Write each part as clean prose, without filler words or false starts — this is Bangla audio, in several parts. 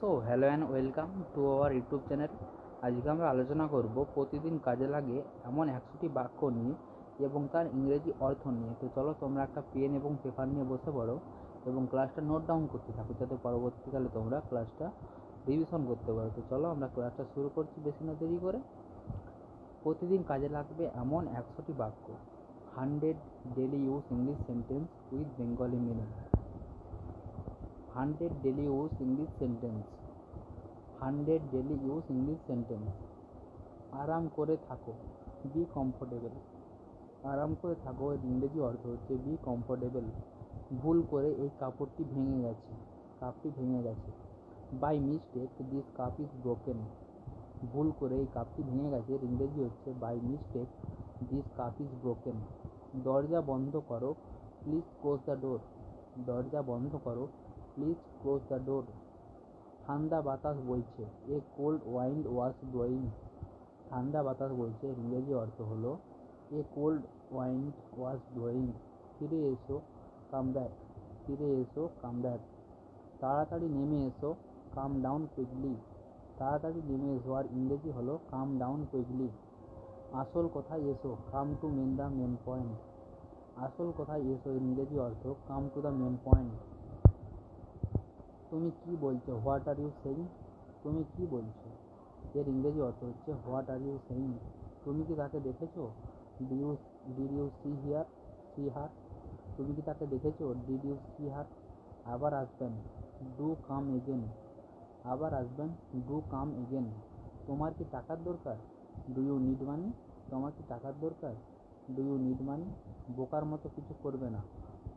So hello and welcome to our YouTube channel. আজকে আমরা আলোচনা করব প্রতিদিন কাজে লাগে এমন 100টি বাক্য নিয়ে এবং তার ইংরেজি অর্থ নিয়ে। তো চলো তোমরা একটা পেন এবং পেপার নিয়ে বসে পড়ো এবং ক্লাসটা নোট ডাউন করতে থাকো, যাতে পরবর্তীকালে তোমরা ক্লাসটা রিভিশন করতে পারো। তো চলো আমরা ক্লাসটা শুরু করছি বেশি না দেরি করে। প্রতিদিন কাজে লাগবে এমন 100টি বাক্য। 100 daily use English sentence with Bengali meaning. 100 daily use English sentence. 100 daily use English sentence. আরাম করে থাকো, বি কমফোর্টেবল। আরাম করে থাকো এর ইংরেজি অর্থ হচ্ছে বি কমফোর্টেবল। ভুল করে এই কাপড়টি ভেঙে গেছে, কাপটি ভেঙে গেছে। By mistake this cup is broken. ভুল করে এই কাপটি ভেঙে গেছে এর ইংরেজি হচ্ছে by mistake this cup is broken. দরজা বন্ধ করো, প্লিজ ক্লোজ দ্য ডোর। দরজা বন্ধ করো, প্লিজ ক্লোজ দ্য ডোর। ঠান্ডা বাতাস বইছে, এ কোল্ড ওয়াইন্ড ওয়াজ ব্লোয়িং। ঠান্ডা বাতাস বইছে এর ইংরেজি অর্থ হলো এ কোল্ড ওয়াইন্ড ওয়াজ ব্লোয়িং। ফিরে এসো, কাম ব্যাক। ফিরে এসো, কাম ব্যাক। তাড়াতাড়ি নেমে এসো, কাম ডাউন কুইকলি। তাড়াতাড়ি নেমে এসো আর ইংরেজি হলো কাম ডাউন কুইকলি। আসল কথায় এসো, come to the main point. আসল কথায় এসো এর ইংরেজি অর্থ come to the main point. তুমি কি বলছো, হোয়াট আর ইউ সেইং। তুমি কি বলছো এর ইংরেজি অর্থ হচ্ছে হোয়াট আর ইউ সেইং। তুমি কি তাকে দেখেছো, did you see here, see her. তুমি কি তাকে দেখেছো, ডিড ইউ সি হার। আবার আসবেন, ডু কাম এগেন। আবার আসবেন, ডু কাম এগেন। তোমার কি টাকার দরকার, ডু ইউ নিড মানি। তোমার কি টাকার দরকার, ডু ইউ নিড মানি। বোকার মতো কিছু করবে না,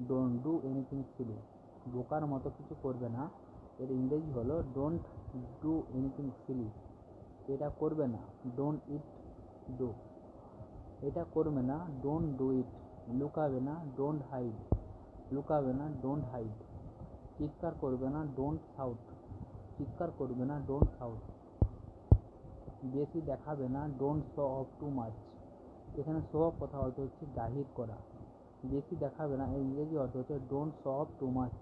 ডোন্ট ডু এনিথিং সিলি। বোকার মতো কিছু করবে না এর ইংরেজি হলো ডোন্ট ডু এনিথিং সিলি। এটা করবে না, ডোন্ট ইট ডু। এটা করবে না, ডোন্ট ডু ইট। লুকাবে না, ডোন্ট হাইড। লুকাবে না, ডোন্ট হাইড। চিৎকার করবে না, ডোন্ট শাউট। চিৎকার করবে না, ডোন্ট শাউট। বেশি দেখাবে না, don't show off too much. এখানে শো অফ কথা অর্থ হচ্ছে জাহির করা। বেশি দেখাবে না এর ইংরেজি অর্থ হচ্ছে don't show off too much.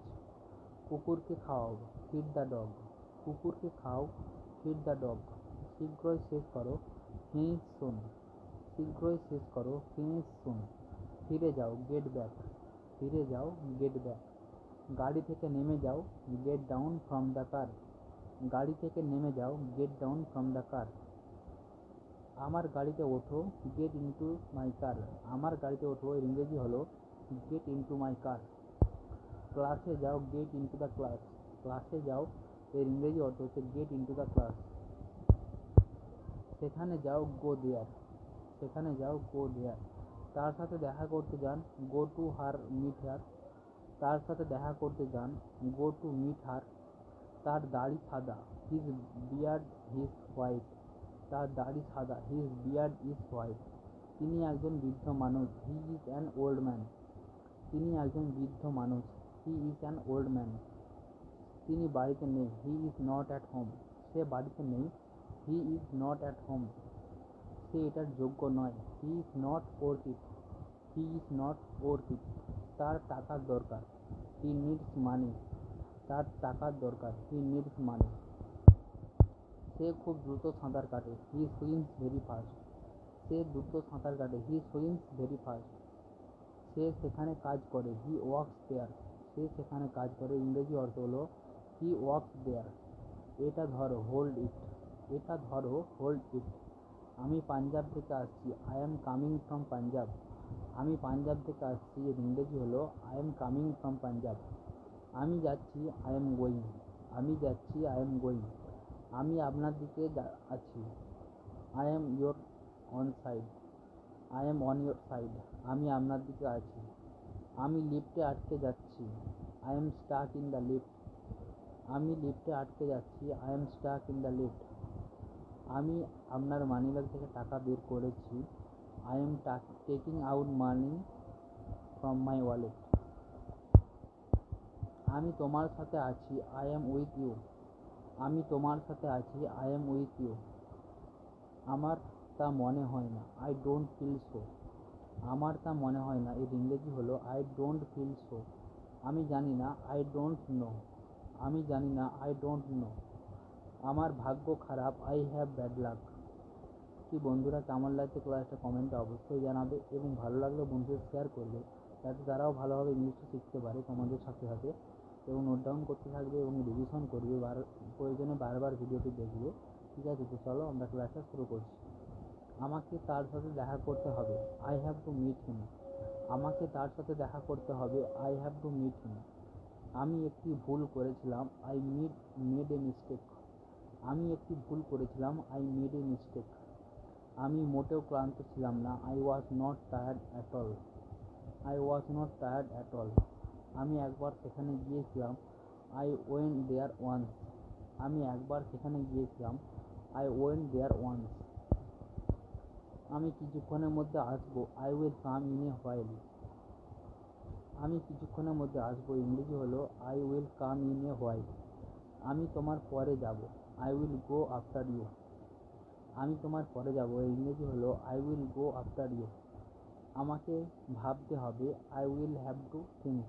কুকুরকে খাওয়াও, ফিড দ্য ডগ। কুকুরকে খাও, ফিড দ্য ডগ। শীঘ্রই শেষ করো, ফিনিশ সুন। শীঘ্রই শেষ করো, ফিনিশ সুন। ফিরে যাও, গেট ব্যাক। ফিরে যাও, গেট ব্যাক। গাড়ি থেকে নেমে যাও, get down from the car. গাড়ি থেকে নেমে যাও, get down from the car. আমার গাড়িতে ওঠো, গেট ইনটু মাই কার। আমার গাড়িতে ওঠো এর ইংরেজি হলো গেট ইনটু মাই কার। ক্লাসে যাও, গেট ইনটু দ্য ক্লাস। ক্লাসে যাও এর ইংরেজি অর্থ হচ্ছে গেট ইনটু দ্য ক্লাস। সেখানে যাও, গো দেয়ার। সেখানে যাও, গো দেয়ার। তার সাথে দেখা করতে যান, go to her meet her. তার সাথে দেখা করতে যান, গো টু মিট হার। তার দাড়ি সাদা, হিজ বিয়ার্ড হিজ হোয়াইট। তার দাড়ি সাদা, হিজ বিয়ার্ড ইজ হোয়াইট। তিনি একজন বৃদ্ধ মানুষ, he is an old man. তিনি একজন বৃদ্ধ মানুষ, he is an old man. তিনি বাড়িতে নেই, he is not at home. সে বাড়িতে নেই, he is not at home. সে এটার যোগ্য নয়, he is not worth it. He is not worth it. তার টাকার দরকার, হি নিডস মানি। তার টাকার দরকার, হি নিডস মানি। সে খুব দ্রুত সাঁতার কাটে, হি সুইমস ভেরি ফাস্ট। সে দ্রুত সাঁতার কাটে, হি সুইমস ভেরি ফাস্ট। সে সেখানে কাজ করে, হি ওয়ার্কস দেয়ার। সে সেখানে কাজ করে ইংরেজি অর্থ হলো হি ওয়ার্কস দেয়ার। এটা ধরো, হোল্ড ইট। এটা ধরো, হোল্ড ইট। আমি পাঞ্জাব থেকে আসছি, I am coming from Punjab. আমি পাঞ্জাব থেকে আসছি এর ইংরেজি হলো I am coming from Punjab. আমি যাচ্ছি, আই এম গোয়িং। আমি যাচ্ছি, আই এম গোয়িং। আমি আপনার দিকে আছি, I am your on side. I am on your side. আমি আপনার দিকে আছি। আমি লিফটে আটকে যাচ্ছি, I am stuck in the lift. আমি লিফটে আটকে যাচ্ছি, I am stuck in the lift. আমি আপনার মানিব্যাগ থেকে টাকা বের করেছি, I am taking out money from my wallet. আমি তোমার সাথে আছি, আই এম উইথ ইউ। আমি তোমার সাথে আছি, আই এম উইথ ইউ। আমার তা মনে হয় না, আই ডোন্ট ফিল সো। আমার তা মনে হয় না এর ইংরেজি হলো আই ডোন্ট ফিল সো। আমি জানি না, আই ডোন্ট নো। আমি জানি না, আই ডোন্ট নো। আমার ভাগ্য খারাপ, আই হ্যাভ ব্যাড লাক। কি বন্ধুরা, কেমন লাগছে ক্লাসটা কমেন্টে অবশ্যই জানাবে এবং ভালো লাগলে বন্ধুদের শেয়ার করবে, যাতে তারাও ভালোভাবে ইংলিশটা শিখতে পারে তোমাদের সাথে সাথে, এবং নোট ডাউন করতে থাকবে এবং রিভিশন করবে, প্রয়োজনে বারবার ভিডিওটি দেখবে। ঠিক আছে, তো চলো আমরা ক্লাসটা শুরু করছি। আমাকে তার সাথে দেখা করতে হবে, I have to meet him. আমাকে তার সাথে দেখা করতে হবে, I have to meet him. আমি একটি ভুল করেছিলাম, আই মেড এ মিস্টেক। আমি একটি ভুল করেছিলাম, আই মেড এ মিস্টেক। আমি মোটেও ক্লান্ত ছিলাম না, I was not tired at all. I was not tired at all. আমি একবার সেখানে গিয়েছিলাম, আই ওয়েন্ট দেয়ার ওয়ান্স। আমি একবার সেখানে গিয়েছিলাম, আই ওয়েন্ট দেয়ার ওয়ান্স। আমি কিছুক্ষণের মধ্যে আসবো, I will come in a while. আমি কিছুক্ষণের মধ্যে আসবো ইংরেজি হলো I will come in a while. আমি তোমার পরে যাব, I will go after you. আমি তোমার পরে যাব ইংরেজি হলো I will go after you. আমাকে ভাবতে হবে, I will have to think.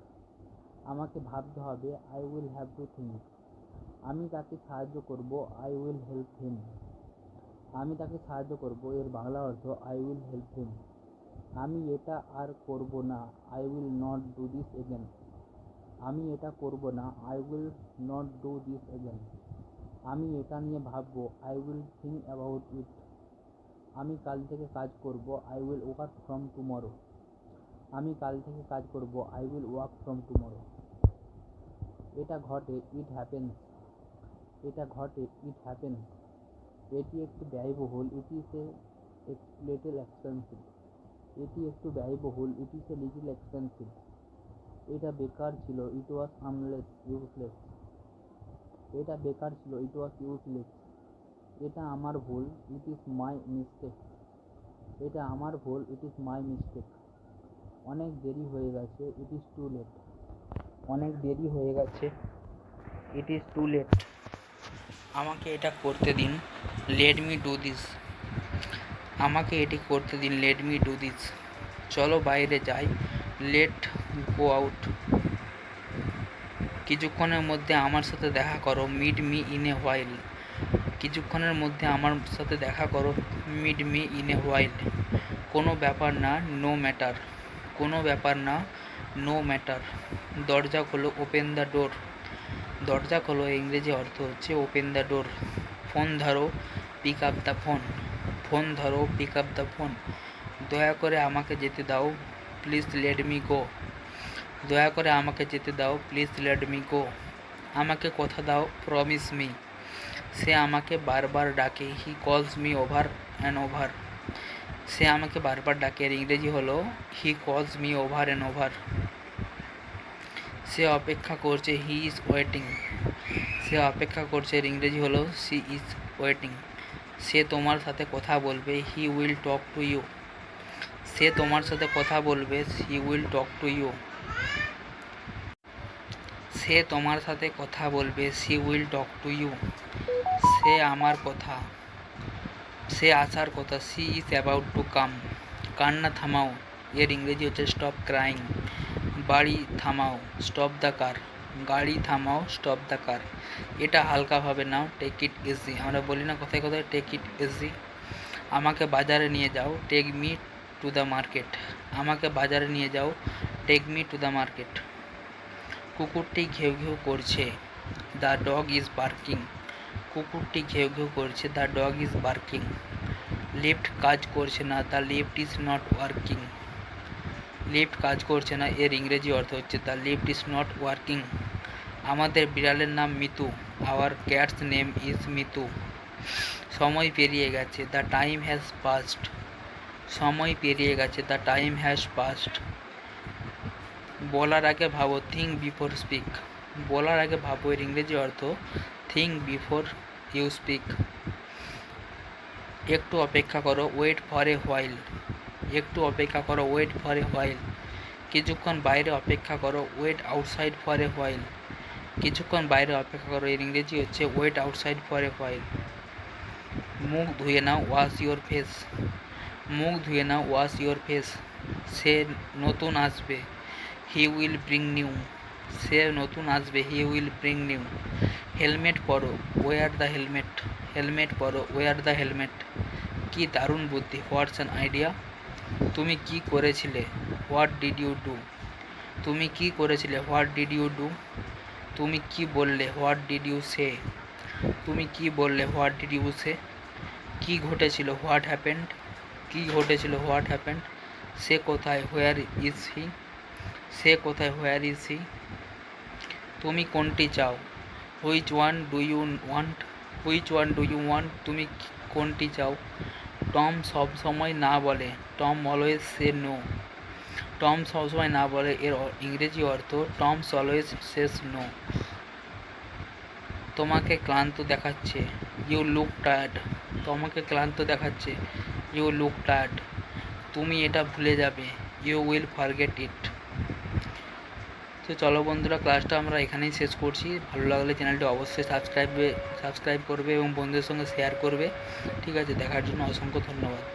আমাকে ভাবতে হবে, I will have to think. আমি তাকে সাহায্য করব, আই উইল হেল্প হিম। আমি তাকে সাহায্য করব এর বাংলা অর্থ আই উইল হেল্প হিম। আমি এটা আর করব না, I will not do this again. আমি এটা করব না, I will not do this again. আমি এটা নিয়ে ভাববো, I will think about it. আমি কাল থেকে কাজ করব, I will work from tomorrow. আমি কাল থেকে কাজ করব, I will work from tomorrow. এটা ঘটে, ইট হ্যাপেন্স। এটা ঘটে, ইট হ্যাপেন্স। এটি একটু ব্যয়বহুল, it is a little expensive. এটি একটু ব্যয়বহুল, it is a little expensive. এটা বেকার ছিল, ইট ওয়াজ ইউজলেস। এটা বেকার ছিল, ইট ওয়াজ ইউজলেস। এটা আমার ভুল, ইট ইজ মাই মিস্টেক। এটা আমার ভুল, ইট ইজ মাই মিস্টেক। অনেক দেরি হয়ে গেছে, ইট ইজ টু লেট। অনেক দেরি হয়ে গেছে, ইট ইজ টু লেট। আমাকে এটা করতে দিন, লেট মি ডু দিস। আমাকে এটি করতে দিন, লেট মি ডু দিস। চলো বাইরে যাই, লেট গো আউট। কিছুক্ষণের মধ্যে আমার সাথে দেখা করো, meet me in a while. কিছুক্ষণের মধ্যে আমার সাথে দেখা করো, meet me in a while. কোনো ব্যাপার না, নো ম্যাটার। কোনো ব্যাপার না, নো ম্যাটার। দরজা খোলো, ওপেন দ্য ডোর। দরজা খোলো ইংরেজি অর্থ হচ্ছে ওপেন দ্য ডোর। ফোন ধরো, pick up the phone. Phone ধরো, পিক আপ দ্য ফোন। দয়া করে আমাকে যেতে দাও, প্লিজ লেট মি গো। দয়া করে আমাকে যেতে দাও, প্লিজ লেট মি গো। আমাকে কথা দাও, প্রমিস মি। সে আমাকে বারবার ডাকে, he calls me over and over. সে আমাকে বারবার ডাকে এর ইংরেজি হলো he calls me over and over. সে অপেক্ষা করছে, হি ইজ ওয়েটিং। সে অপেক্ষা করছে এর ইংরেজি হলো সি ইজ ওয়েটিং। সে তোমার সাথে কথা বলবে, he will talk to you. সে তোমার সাথে কথা বলবে, he will talk to you. সে তোমার সাথে কথা বলবে, she will talk to you. সে আমার কথা, সে আসার কথা, she is about to come. কান্না থামাও এর ইংরেজি হচ্ছে স্টপ ক্রাইং। বাড়ি থামাও, স্টপ দ্য কার। গাড়ি থামাও, স্টপ দ্য কার। এটা হালকাভাবে নাও, টেক ইট ইজি। আমরা বলি না কোথায় কোথায় টেক ইট ইজি। আমাকে বাজারে নিয়ে যাও, take me to the market. আমাকে বাজারে নিয়ে যাও, take me to the market. কুকুরটি ঘেউ ঘেউ করছে, দ্য ডগ ইজ বার্কিং। কুকুরটি ঘেউ ঘেউ করছে, the dog is barking. Lift কাজ করছে না, the lift is not working. Lift কাজ করছে না এর ইংরেজি অর্থ হচ্ছে the lift is not working. আমাদের বিড়ালের নাম Mitu, our cat's name is Mitu. সময় পেরিয়ে গেছে, দ্য টাইম হ্যাজ পাস্ট। সময় পেরিয়ে গেছে, দ্য টাইম হ্যাজ পাস্ট। বলার আগে ভাবো, থিঙ্ক বিফোর স্পিক। বলার আগে ভাবো এর ইংরেজি অর্থ থিঙ্ক বিফোর ইউ স্পিক। একটু অপেক্ষা করো, ওয়েট ফর এ হোয়াইল। একটু অপেক্ষা করো, ওয়েট ফর এ হোয়াইল। কিছুক্ষণ বাইরে অপেক্ষা করো, wait outside for a while. কিছুক্ষণ বাইরে অপেক্ষা করো এর ইংরেজি হচ্ছে wait outside for a while. মুখ ধুয়ে নাও, ওয়াশ ইওর ফেস। মুখ ধুয়ে নাও, ওয়াশ ইওর ফেস। সে নতুন আসবে, হি উইল ব্রিং নিউ। সে নতুন আসবে, he will bring new. Helmet পরো, ওয়ার দ্য হেলমেট। হেলমেট পরো, ওয়ার দ্য হেলমেট। কি দারুণ বুদ্ধি, হোয়াটস অ্যান আইডিয়া। তুমি কি করেছিলে, হোয়াট ডিড ইউ ডু। তুমি কি করেছিলে, হোয়াট ডিড ইউ ডু। তুমি কি বললে, হোয়াট ডিড ইউ সে। তুমি কি বললে, হোয়াট ডিড ইউ সে। কি ঘটেছিল, হোয়াট হ্যাপেন্ড। কি ঘটেছিল, হোয়াট হ্যাপেন্ড। সে কোথায়, হোয়ার ইজ হি। সে কোথায়, হোয়ার ইজ হি। তুমি কোনটি চাও, which one do you want. Which one do you want. তুমি কোনটি চাও। টম সব সময় না বলে, Tom always say no. Tom সবসময় না বলে এর ইংরেজি অর্থ টমস অলওয়েজ সেস নো। তোমাকে ক্লান্ত দেখাচ্ছে, ইউ লুক টায়ার্ড। তোমাকে ক্লান্ত দেখাচ্ছে, ইউ লুক টায়ার্ড। তুমি এটা ভুলে যাবে, ইউ উইল ফরগেট ইট। তো চলো বন্ধুরা, ক্লাসটা আমরা এখানেই শেষ করছি। ভালো লাগলে চ্যানেলটি অবশ্যই সাবস্ক্রাইব করবে এবং বন্ধুদের সঙ্গে শেয়ার করবে। ঠিক আছে, দেখার জন্য অসংখ্য ধন্যবাদ।